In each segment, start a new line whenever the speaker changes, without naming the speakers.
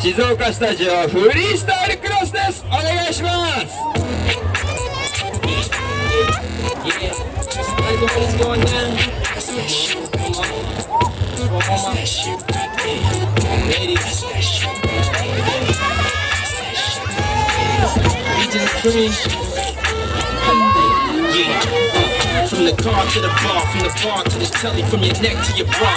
静岡スタジオフリースタイルクロスです。お願いします。
From the car to the bar, from the bar to the telly, from your neck to your bra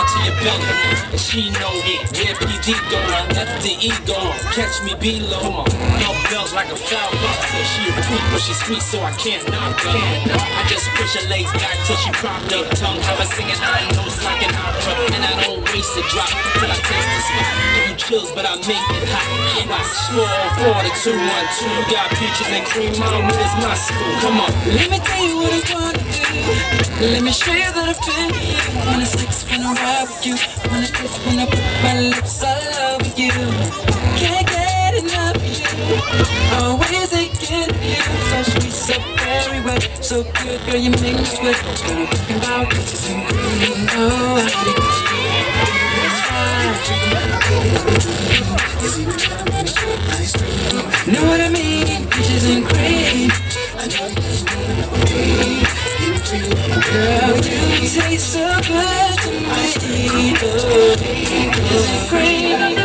to your belly. And she know where PD go, F the ego, catch me below. No bells like a foul boxer. She a freak, but she's sweet, so I can't knock her. I just push her legs back till she propped up. Tongue have her singing high notes like an opera, and I don't waste a drop till I taste the spot. Give you chills, but I make it hot. Watch 4 4 to 2 1 2. Got peaches and cream, mom, where's my school? Come on.
Let me tell you what I wanna do. Let me show you that I feel you. Wanna sex, wanna ride with you. Wanna kiss, wanna put my lips all over you. Can't get enough of you. Always thinking of you. So sweet, so very wet, so good, girl, you make me sweat. Girl, I'm talking about bitches and cream. Oh, I think know what I mean? Bitches and cream. Girl, you taste so good to me. Oh, bitches and cream.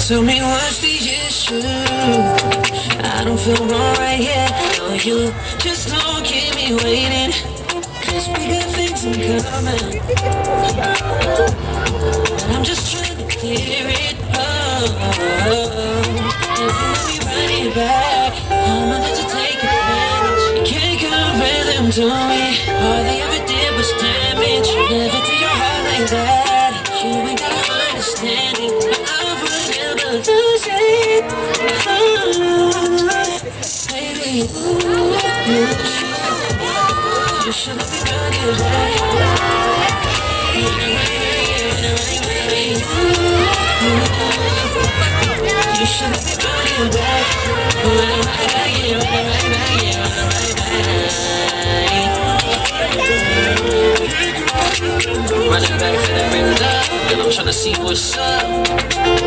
Tell me what's the issue? I don't feel wrong right here. No, you just don't keep me waiting. Cause we got things in common. And I'm just trying to clear it up. If you let me run it back, I'ma let you take advantage. You can't compare them to me. All they ever did was damage. Never to your heart like that. You ain't gotta understand it. Lose it, baby. You should have been running back. You should have been running back. Running back for that red love, and I'm tryna see what's up.